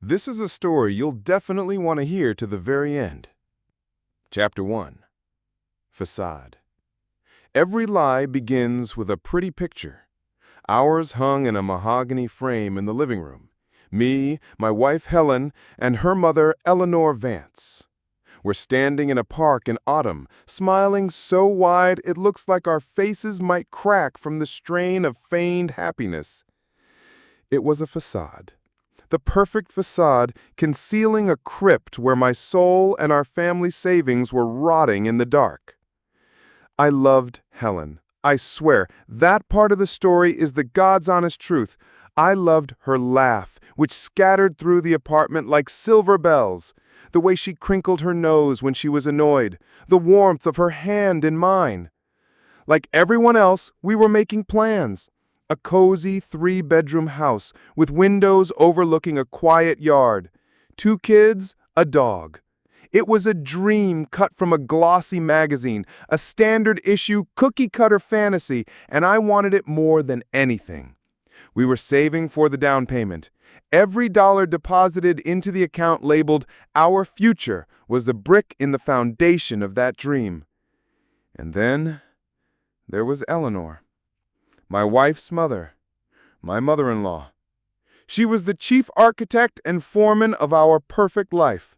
This is a story you'll definitely want to hear to the very end. Chapter 1. Facade. Every lie begins with a pretty picture. Ours hung in a mahogany frame in the living room. Me, my wife Helen, and her mother Eleanor Vance. We're standing in a park in autumn, smiling so wide it looks like our faces might crack from the strain of feigned happiness. It was a facade. The perfect facade concealing a crypt where my soul and our family savings were rotting in the dark. I loved Helen. I swear, that part of the story is the God's honest truth. I loved her laugh, which scattered through the apartment like silver bells, the way she crinkled her nose when she was annoyed, the warmth of her hand in mine. Like everyone else, we were making plans. A cozy 3-bedroom house with windows overlooking a quiet yard. 2 kids, a dog. It was a dream cut from a glossy magazine, a standard-issue cookie-cutter fantasy, and I wanted it more than anything. We were saving for the down payment. Every dollar deposited into the account labeled "Our Future" was the brick in the foundation of that dream. And then there was Eleanor, my wife's mother, my mother-in-law. She was the chief architect and foreman of our perfect life.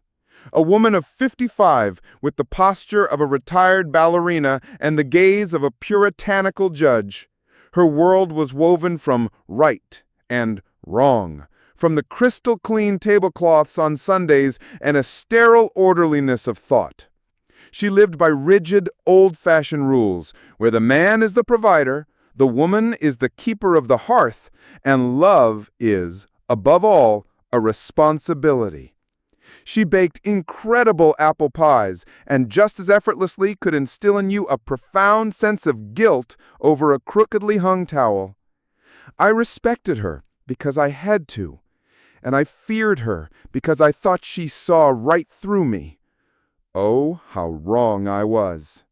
A woman of 55 with the posture of a retired ballerina and the gaze of a puritanical judge. Her world was woven from right and wrong, from the crystal-clean tablecloths on Sundays and a sterile orderliness of thought. She lived by rigid, old-fashioned rules, where the man is the provider, the woman is the keeper of the hearth, and love is, above all, a responsibility. She baked incredible apple pies and just as effortlessly could instill in you a profound sense of guilt over a crookedly hung towel. I respected her because I had to, and I feared her because I thought she saw right through me. Oh, how wrong I was.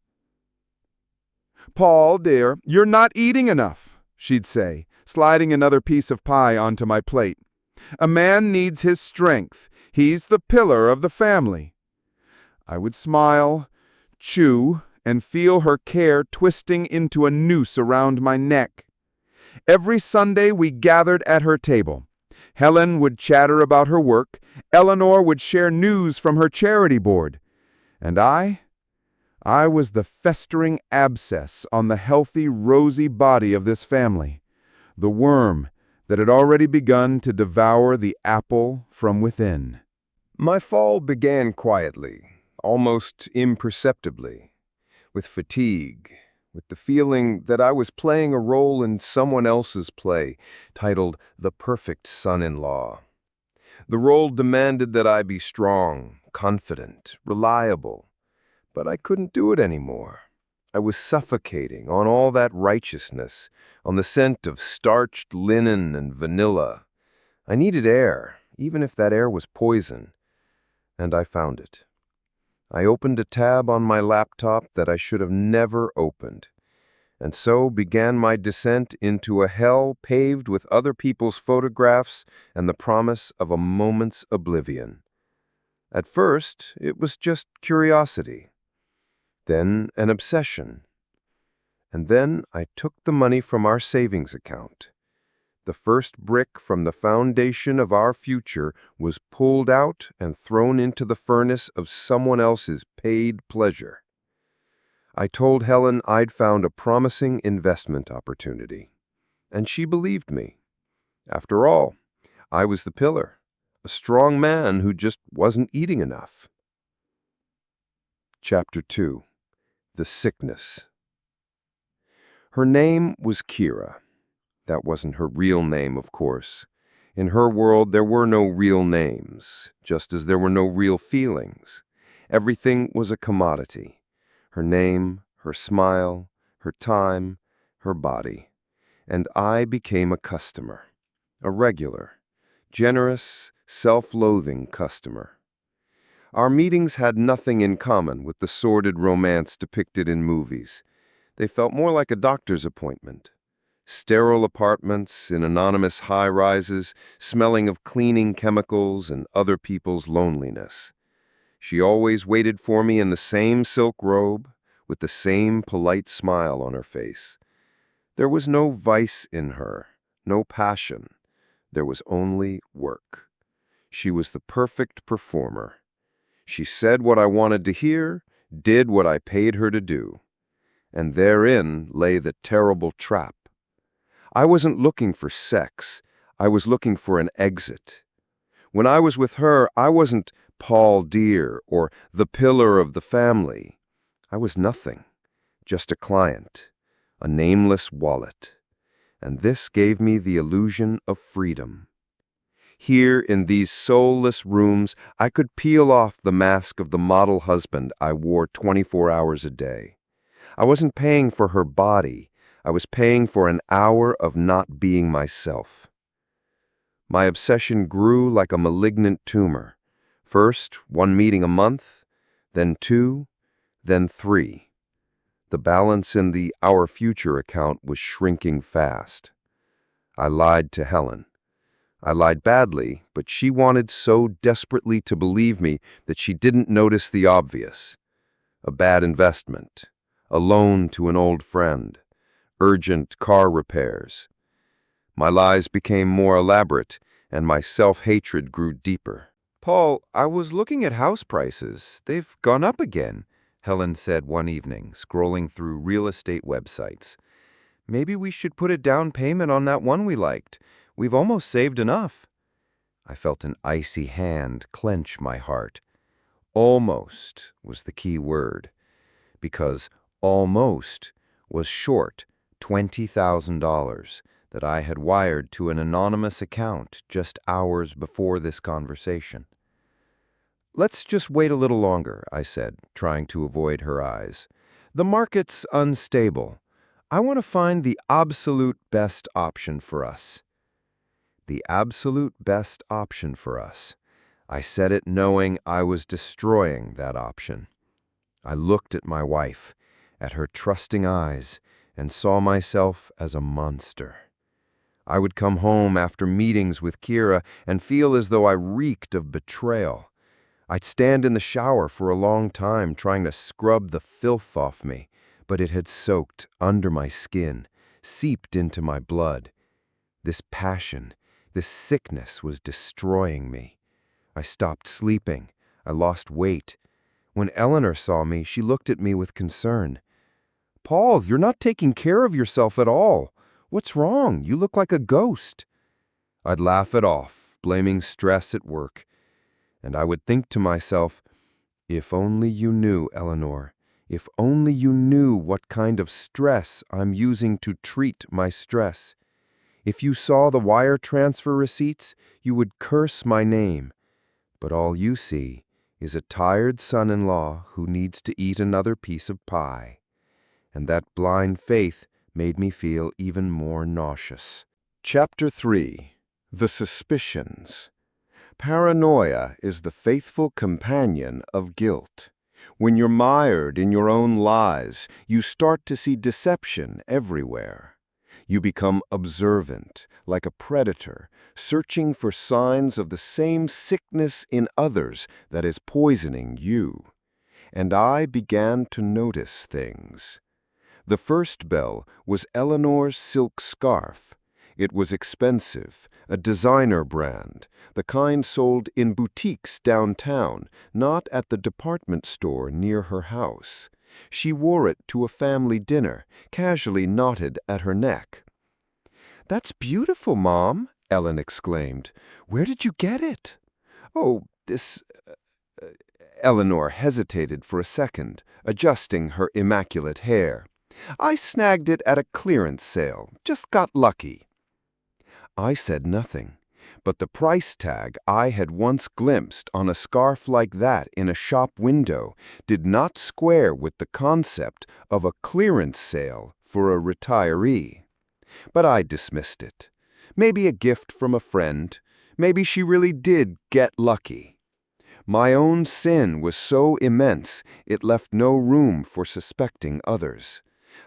"Paul, dear, you're not eating enough," she'd say, sliding another piece of pie onto my plate. "A man needs his strength. He's the pillar of the family." I would smile, chew, and feel her care twisting into a noose around my neck. Every Sunday we gathered at her table. Helen would chatter about her work, Eleanor would share news from her charity board, and I was the festering abscess on the healthy, rosy body of this family, the worm that had already begun to devour the apple from within. My fall began quietly, almost imperceptibly, with fatigue, with the feeling that I was playing a role in someone else's play, titled The Perfect Son-in-Law. The role demanded that I be strong, confident, reliable, but I couldn't do it anymore. I was suffocating on all that righteousness, on the scent of starched linen and vanilla. I needed air, even if that air was poison, and I found it. I opened a tab on my laptop that I should have never opened, and so began my descent into a hell paved with other people's photographs and the promise of a moment's oblivion. At first, it was just curiosity, then an obsession, and then I took the money from our savings account. The first brick from the foundation of our future was pulled out and thrown into the furnace of someone else's paid pleasure. I told Helen I'd found a promising investment opportunity, and she believed me. After all, I was the pillar, a strong man who just wasn't eating enough. Chapter 2. The Sickness. Her name was Kira. That wasn't her real name, of course. In her world, there were no real names, just as there were no real feelings. Everything was a commodity. Her name, her smile, her time, her body. And I became a customer, a regular, generous, self-loathing customer. Our meetings had nothing in common with the sordid romance depicted in movies. They felt more like a doctor's appointment. Sterile apartments in anonymous high-rises, smelling of cleaning chemicals and other people's loneliness. She always waited for me in the same silk robe, with the same polite smile on her face. There was no vice in her, no passion. There was only work. She was the perfect performer. She said what I wanted to hear, did what I paid her to do. And therein lay the terrible trap. I wasn't looking for sex. I was looking for an exit. When I was with her, I wasn't Paul Deere or the pillar of the family. I was nothing, just a client, a nameless wallet. And this gave me the illusion of freedom. Here in these soulless rooms, I could peel off the mask of the model husband I wore 24 hours a day. I wasn't paying for her body. I was paying for an hour of not being myself. My obsession grew like a malignant tumor. First, 1 meeting a month, then 2, then 3. The balance in the Our Future account was shrinking fast. I lied to Helen. I lied badly, but she wanted so desperately to believe me that she didn't notice the obvious. A bad investment, a loan to an old friend, urgent car repairs. My lies became more elaborate, and my self-hatred grew deeper. "Paul, I was looking at house prices. They've gone up again," Helen said one evening, scrolling through real estate websites. "Maybe we should put a down payment on that one we liked. We've almost saved enough." I felt an icy hand clench my heart. Almost was the key word, because almost was short $20,000 that I had wired to an anonymous account just hours before this conversation. "Let's just wait a little longer," I said, trying to avoid her eyes. "The market's unstable. I want to find the absolute best option for us." The absolute best option for us. I said it knowing I was destroying that option. I looked at my wife, at her trusting eyes, and saw myself as a monster. I would come home after meetings with Kira and feel as though I reeked of betrayal. I'd stand in the shower for a long time trying to scrub the filth off me, but it had soaked under my skin, seeped into my blood. This passion, this sickness was destroying me. I stopped sleeping. I lost weight. When Eleanor saw me, she looked at me with concern. "Paul, you're not taking care of yourself at all. What's wrong? You look like a ghost." I'd laugh it off, blaming stress at work. And I would think to myself, if only you knew, Eleanor, if only you knew what kind of stress I'm using to treat my stress. If you saw the wire transfer receipts, you would curse my name. But all you see is a tired son-in-law who needs to eat another piece of pie. And that blind faith made me feel even more nauseous. Chapter 3. The Suspicions. Paranoia is the faithful companion of guilt. When you're mired in your own lies, you start to see deception everywhere. You become observant, like a predator, searching for signs of the same sickness in others that is poisoning you. And I began to notice things. The first bell was Eleanor's silk scarf. It was expensive, a designer brand, the kind sold in boutiques downtown, not at the department store near her house. She wore it to a family dinner, casually knotted at her neck. "That's beautiful, Mom," Ellen exclaimed. "Where did you get it?" "Oh, this..." Eleanor hesitated for a second, adjusting her immaculate hair. "I snagged it at a clearance sale. Just got lucky." I said nothing, but the price tag I had once glimpsed on a scarf like that in a shop window did not square with the concept of a clearance sale for a retiree. But I dismissed it. Maybe a gift from a friend. Maybe she really did get lucky. My own sin was so immense it left no room for suspecting others.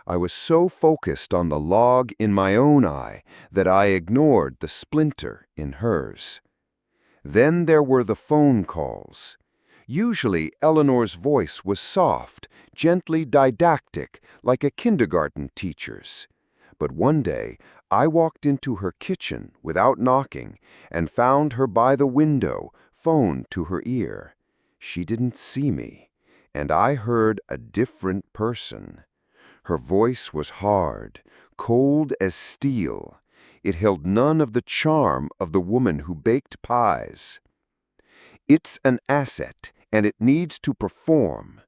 I was so focused on the log in my own eye that I ignored the splinter in hers. Then there were the phone calls. Usually, Eleanor's voice was soft, gently didactic, like a kindergarten teacher's. But one day, I walked into her kitchen without knocking and found her by the window, phone to her ear. She didn't see me, and I heard a different person. Her voice was hard, cold as steel. It held none of the charm of the woman who baked pies. It's an asset, and it needs to perform.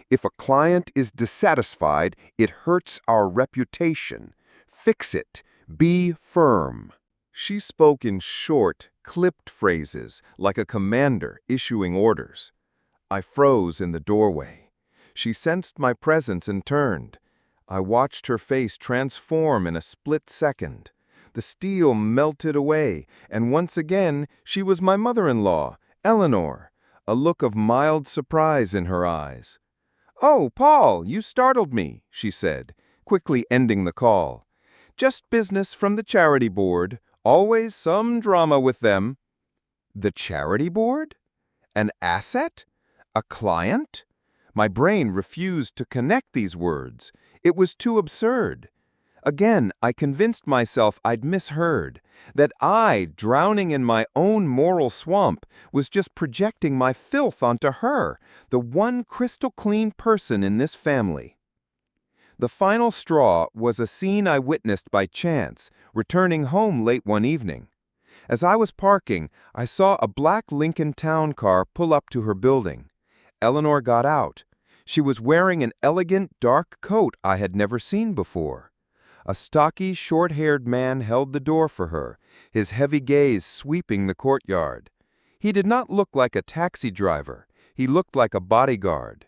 If a client is dissatisfied, it hurts our reputation. Fix it. Be firm. She spoke in short, clipped phrases, like a commander issuing orders. I froze in the doorway. She sensed my presence and turned. I watched her face transform in a split second. The steel melted away, and once again she was my mother-in-law, Eleanor, a look of mild surprise in her eyes. "Oh, Paul, you startled me," she said, quickly ending the call. "Just business from the charity board. Always some drama with them." The charity board? An asset? A client? My brain refused to connect these words. It was too absurd. Again, I convinced myself I'd misheard, that I, drowning in my own moral swamp, was just projecting my filth onto her, the one crystal-clean person in this family. The final straw was a scene I witnessed by chance, returning home late one evening. As I was parking, I saw a black Lincoln Town car pull up to her building. Eleanor got out. She was wearing an elegant dark coat I had never seen before. A stocky, short-haired man held the door for her, his heavy gaze sweeping the courtyard. He did not look like a taxi driver. He looked like a bodyguard.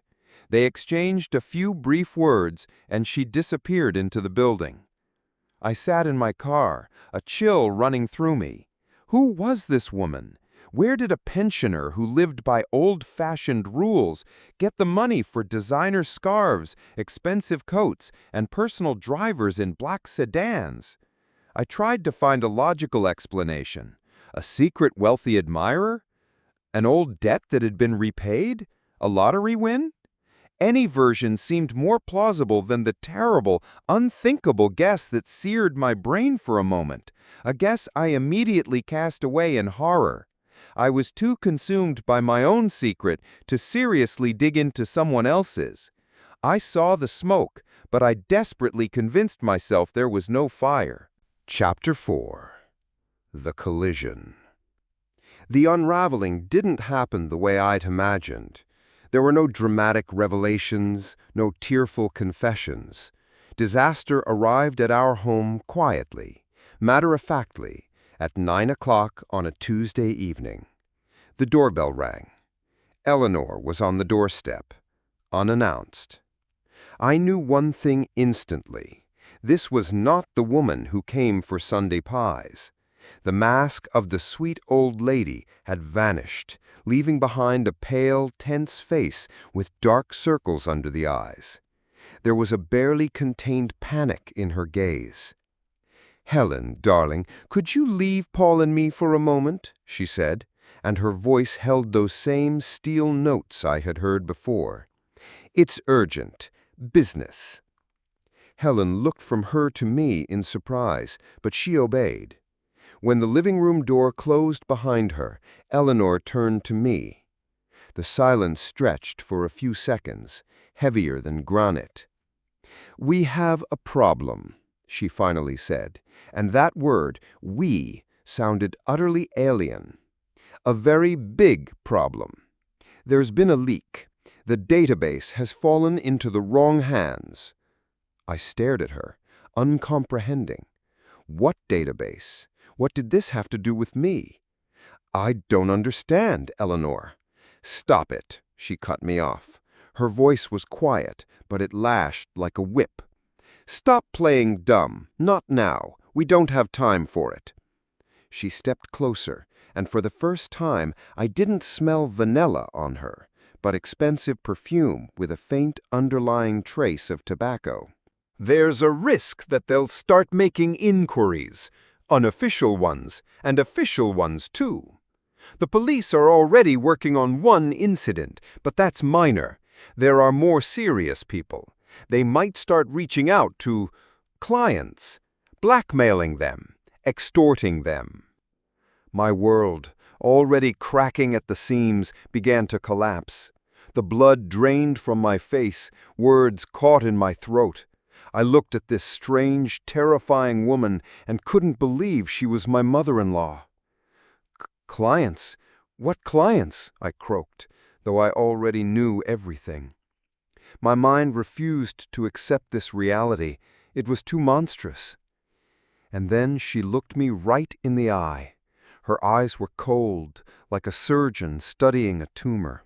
They exchanged a few brief words, and she disappeared into the building. I sat in my car, a chill running through me. Who was this woman? Where did a pensioner who lived by old-fashioned rules get the money for designer scarves, expensive coats, and personal drivers in black sedans? I tried to find a logical explanation. A secret wealthy admirer? An old debt that had been repaid? A lottery win? Any version seemed more plausible than the terrible, unthinkable guess that seared my brain for a moment, a guess I immediately cast away in horror. I was too consumed by my own secret to seriously dig into someone else's. I saw the smoke, but I desperately convinced myself there was no fire. Chapter 4. The Collision. The unraveling didn't happen the way I'd imagined. There were no dramatic revelations, no tearful confessions. Disaster arrived at our home quietly, matter-of-factly, at 9 o'clock on a Tuesday evening. The doorbell rang. Eleanor was on the doorstep, unannounced. I knew one thing instantly. This was not the woman who came for Sunday pies. The mask of the sweet old lady had vanished, leaving behind a pale, tense face with dark circles under the eyes. There was a barely contained panic in her gaze. "Helen, darling, could you leave Paul and me for a moment?" she said, and her voice held those same steel notes I had heard before. "It's urgent. Business." Helen looked from her to me in surprise, but she obeyed. When the living room door closed behind her, Eleanor turned to me. The silence stretched for a few seconds, heavier than granite. "We have a problem," she finally said, and that word, "we," sounded utterly alien. "A very big problem. There's been a leak. The database has fallen into the wrong hands." I stared at her, uncomprehending. What database? What did this have to do with me? "I don't understand, Eleanor." "Stop it," she cut me off. Her voice was quiet, but it lashed like a whip. "Stop playing dumb. Not now. We don't have time for it." She stepped closer, and for the first time I didn't smell vanilla on her, but expensive perfume with a faint underlying trace of tobacco. There's a risk that they'll start making inquiries, unofficial ones and official ones too. The police are already working on one incident, but that's minor. There are more serious people. They might start reaching out to clients, blackmailing them, extorting them. My world, already cracking at the seams, began to collapse. The blood drained from my face, words caught in my throat. I looked at this strange, terrifying woman and couldn't believe she was my mother-in-law. Clients? What clients? I croaked, though I already knew everything. My mind refused to accept this reality. It was too monstrous. And then she looked me right in the eye. Her eyes were cold, like a surgeon studying a tumor.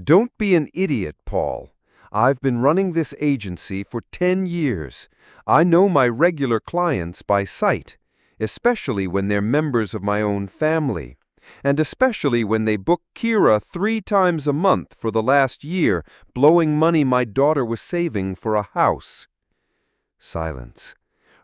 Don't be an idiot, Paul. I've been running this agency for 10 years. I know my regular clients by sight, especially when they're members of my own family, and especially when they book Kira 3 times a month for the last year, blowing money my daughter was saving for a house. Silence.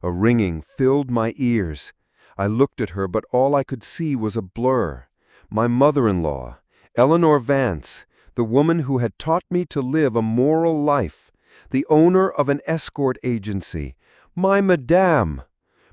A ringing filled my ears. I looked at her, but all I could see was a blur. My mother-in-law, Eleanor Vance, the woman who had taught me to live a moral life, the owner of an escort agency, my madame.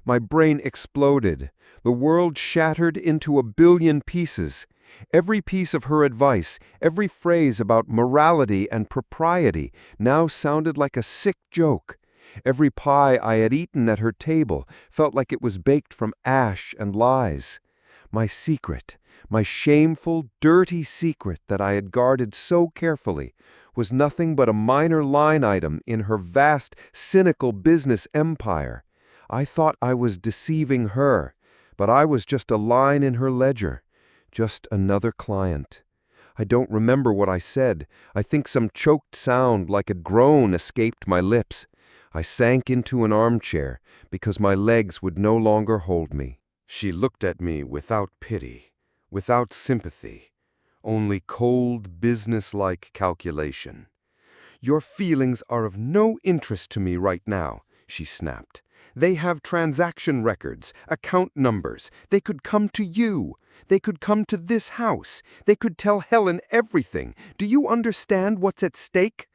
My brain exploded. The world shattered into a billion pieces. Every piece of her advice, every phrase about morality and propriety now sounded like a sick joke. Every pie I had eaten at her table felt like it was baked from ash and lies. My secret, my shameful, dirty secret that I had guarded so carefully, was nothing but a minor line item in her vast, cynical business empire. I thought I was deceiving her, but I was just a line in her ledger, just another client. I don't remember what I said. I think some choked sound like a groan escaped my lips. I sank into an armchair because my legs would no longer hold me. She looked at me without pity, without sympathy, only cold, businesslike calculation. "Your feelings are of no interest to me right now," she snapped. "They have transaction records, account numbers. They could come to you. They could come to this house. They could tell Helen everything. Do you understand what's at stake?"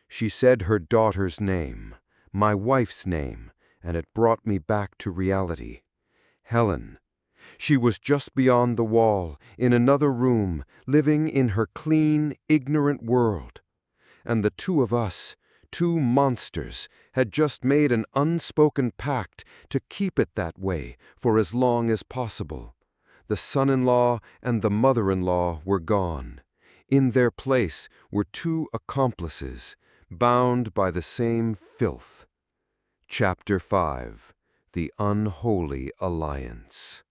She said her daughter's name, my wife's name, and it brought me back to reality. Helen. She was just beyond the wall, in another room, living in her clean, ignorant world. And the two of us, two monsters, had just made an unspoken pact to keep it that way for as long as possible. The son-in-law and the mother-in-law were gone. In their place were two accomplices, bound by the same filth. Chapter 5. The Unholy Alliance.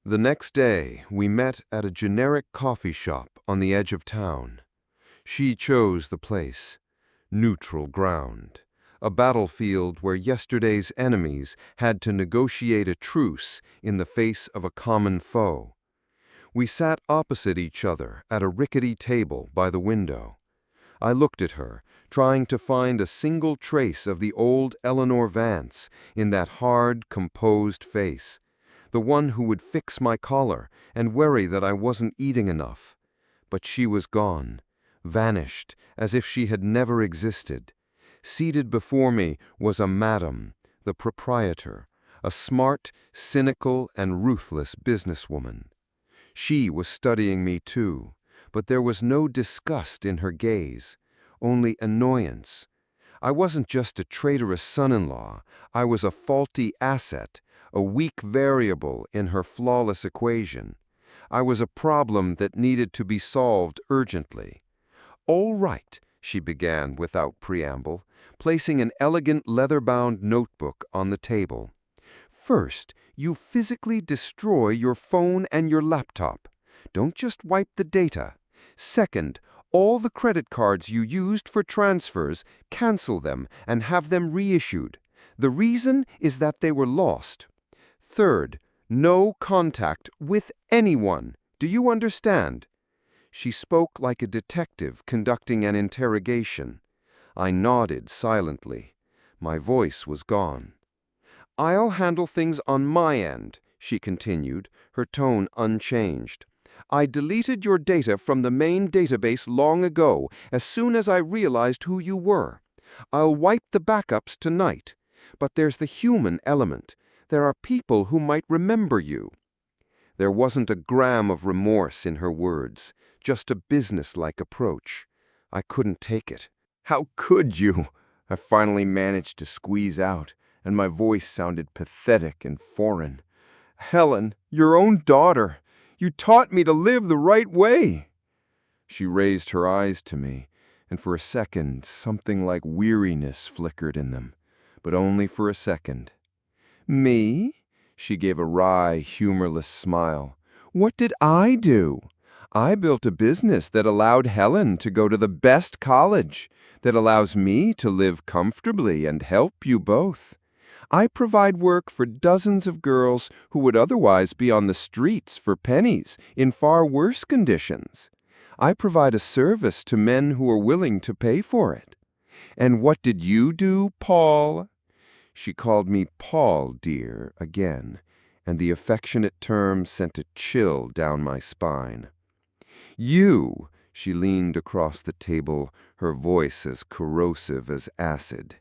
The next day, we met at a generic coffee shop on the edge of town. She chose the place. Neutral ground. A battlefield where yesterday's enemies had to negotiate a truce in the face of a common foe. We sat opposite each other at a rickety table by the window. I looked at her, trying to find a single trace of the old Eleanor Vance in that hard, composed face, the one who would fix my collar and worry that I wasn't eating enough. But she was gone, vanished as if she had never existed. Seated before me was a madam, the proprietor, a smart, cynical, and ruthless businesswoman. She was studying me too, but there was no disgust in her gaze, only annoyance. I wasn't just a traitorous son-in-law, I was a faulty asset, a weak variable in her flawless equation. I was a problem that needed to be solved urgently. "All right," she began without preamble, placing an elegant leather-bound notebook on the table. "First, you physically destroy your phone and your laptop. Don't just wipe the data. Second, all the credit cards you used for transfers, cancel them and have them reissued. The reason is that they were lost. Third, no contact with anyone. Do you understand?" She spoke like a detective conducting an interrogation. I nodded silently. My voice was gone. "I'll handle things on my end," she continued, her tone unchanged. "I deleted your data from the main database long ago, as soon as I realized who you were. I'll wipe the backups tonight. But there's the human element. There are people who might remember you." There wasn't a gram of remorse in her words, just a businesslike approach. I couldn't take it. "How could you?" I finally managed to squeeze out, and my voice sounded pathetic and foreign. "Helen, your own daughter. You taught me to live the right way." She raised her eyes to me, and for a second something like weariness flickered in them, but only for a second. "Me?" She gave a wry, humorless smile. "What did I do? I built a business that allowed Helen to go to the best college, that allows me to live comfortably and help you both. I provide work for dozens of girls who would otherwise be on the streets for pennies in far worse conditions. I provide a service to men who are willing to pay for it. And what did you do, Paul?" She called me Paul, dear, again, and the affectionate term sent a chill down my spine. "You," she leaned across the table, her voice as corrosive as acid.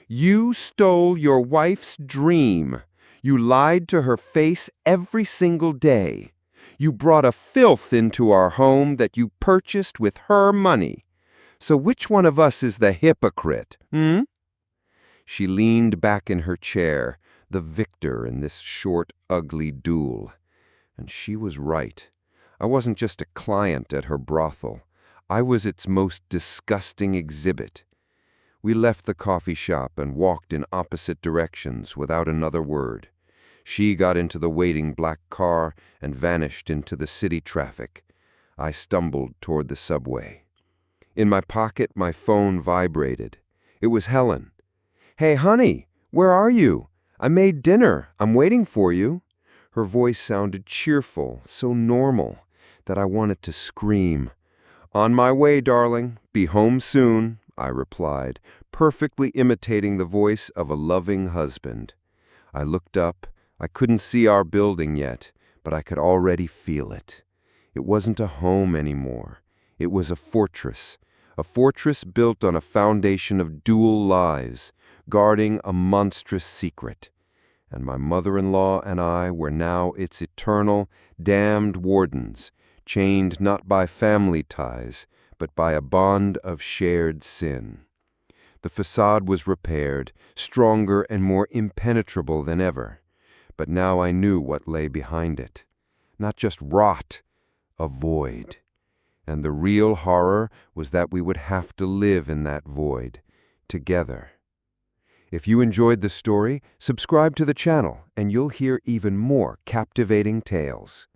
"You stole your wife's dream. You lied to her face every single day. You brought a filth into our home that you purchased with her money. So which one of us is the hypocrite, hmm?" She leaned back in her chair, the victor in this short, ugly duel. And she was right. I wasn't just a client at her brothel. I was its most disgusting exhibit. We left the coffee shop and walked in opposite directions without another word. She got into the waiting black car and vanished into the city traffic. I stumbled toward the subway. In my pocket, my phone vibrated. It was Helen. "Hey, honey, where are you? I made dinner. I'm waiting for you." Her voice sounded cheerful, so normal, that I wanted to scream. "On my way, darling. Be home soon," I replied, perfectly imitating the voice of a loving husband. I looked up. I couldn't see our building yet, but I could already feel it. It wasn't a home anymore. It was a fortress built on a foundation of dual lives, guarding a monstrous secret. And my mother-in-law and I were now its eternal, damned wardens, chained not by family ties, but by a bond of shared sin. The facade was repaired, stronger and more impenetrable than ever. But now I knew what lay behind it. Not just rot, a void. And the real horror was that we would have to live in that void, together. If you enjoyed the story, subscribe to the channel and you'll hear even more captivating tales.